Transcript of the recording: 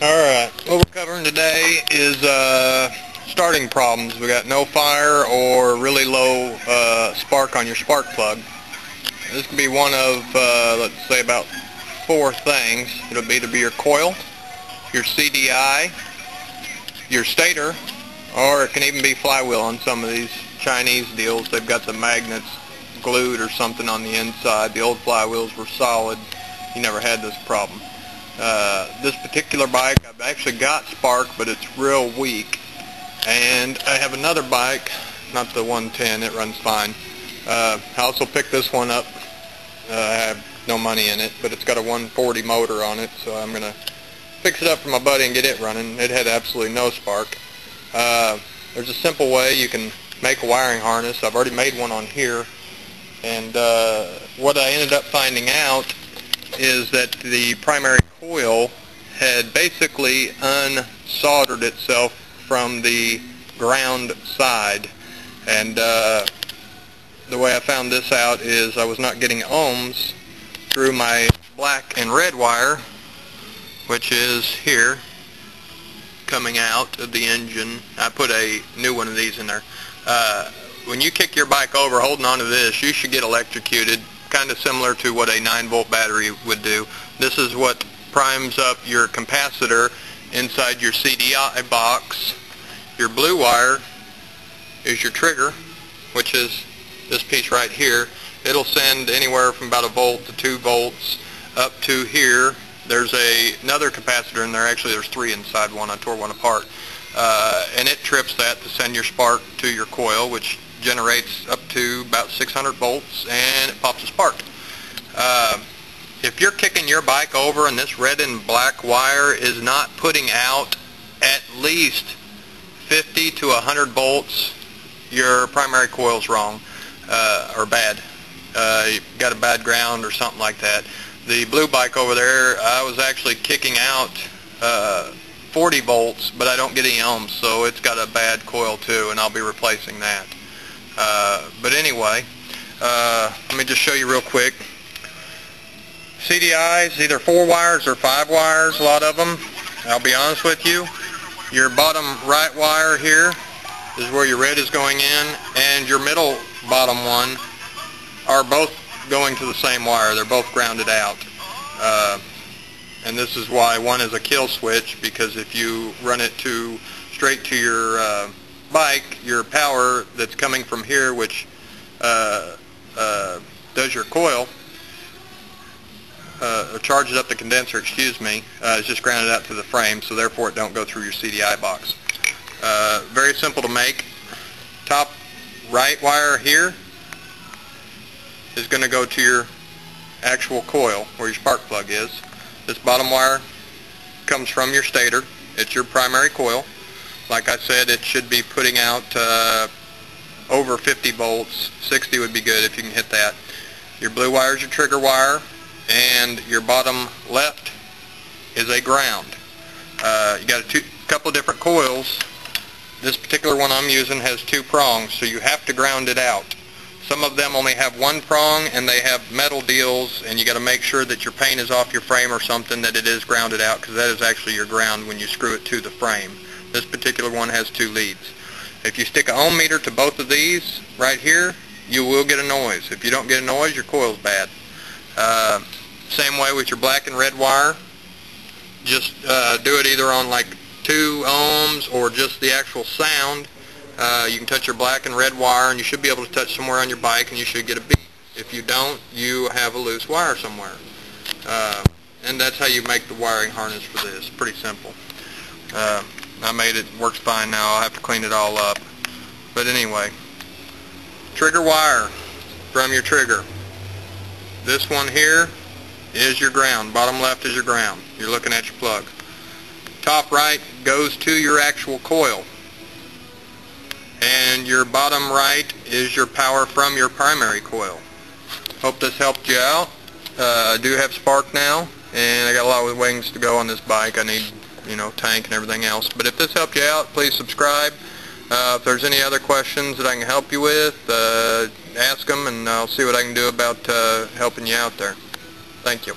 Alright, what we're covering today is starting problems. We got no fire or really low spark on your spark plug. This could be one of, let's say, about 4 things. It'll either be your coil, your CDI, your stator, or it can even be flywheel on some of these Chinese deals. They've got the magnets glued or something on the inside. The old flywheels were solid. You never had this problem. This particular bike, I've actually got spark, but it's real weak. And I have another bike, not the 110, it runs fine. I also picked this one up. I have no money in it, but it's got a 140 motor on it, so I'm going to fix it up for my buddy and get it running. It had absolutely no spark. There's a simple way you can make a wiring harness. I've already made one on here, and what I ended up finding out is that the primary coil had basically unsoldered itself from the ground side, and the way I found this out is I was not getting ohms through my black and red wire, which is here coming out of the engine. I put a new one of these in there. When you kick your bike over holding onto this, you should get electrocuted, kind of similar to what a 9-volt battery would do. This is what primes up your capacitor inside your CDI box. Your blue wire is your trigger, which is this piece right here. It'll send anywhere from about 1 volt to 2 volts up to here. There's another capacitor in there. Actually, there's 3 inside one. I tore one apart. And it trips that to send your spark to your coil, which generates up to about 600 volts, and it pops a spark. If you're kicking your bike over and this red and black wire is not putting out at least 50 to 100 volts, your primary coil's wrong, or bad. You've got a bad ground or something like that. The blue bike over there, I was actually kicking out 40 volts, but I don't get any ohms, so it's got a bad coil too, and I'll be replacing that. But anyway, let me just show you real quick. CDIs, either 4 wires or 5 wires, a lot of them. I'll be honest with you, your bottom right wire here is where your red is going in, and your middle bottom one are both going to the same wire. They're both grounded out. And this is why one is a kill switch, because if you run it straight to your bike, your power that's coming from here, which does your coil, or charges up the condenser, excuse me, is just grounded out to the frame, so therefore it don't go through your CDI box. Very simple to make. Top right wire here is going to go to your actual coil where your spark plug is. This bottom wire comes from your stator. It's your primary coil. Like I said, it should be putting out over 50 volts. 60 would be good if you can hit that. Your blue wire is your trigger wire, and your bottom left is a ground. You got a couple of different coils. This particular one I'm using has 2 prongs, so you have to ground it out. Some of them only have 1 prong, and they have metal deals, and you got to make sure that your paint is off your frame or something, that it is grounded out, because that is actually your ground when you screw it to the frame. This particular one has 2 leads. If you stick an ohm meter to both of these right here, you will get a noise. If you don't get a noise, your coil's bad. Same way with your black and red wire. Just do it either on like 2 ohms or just the actual sound. You can touch your black and red wire, and you should be able to touch somewhere on your bike, and you should get a beep. If you don't, you have a loose wire somewhere. And that's how you make the wiring harness for this. Pretty simple. I made it, works fine now. I'll have to clean it all up. But anyway, trigger wire from your trigger. This one here is your ground. Bottom left is your ground. You're looking at your plug. Top right goes to your actual coil. And your bottom right is your power from your primary coil. Hope this helped you out. I do have spark now, and I got a lot of wings to go on this bike. I need, tank and everything else. But if this helped you out, please subscribe. If there's any other questions that I can help you with, ask them, and I'll see what I can do about helping you out there. Thank you.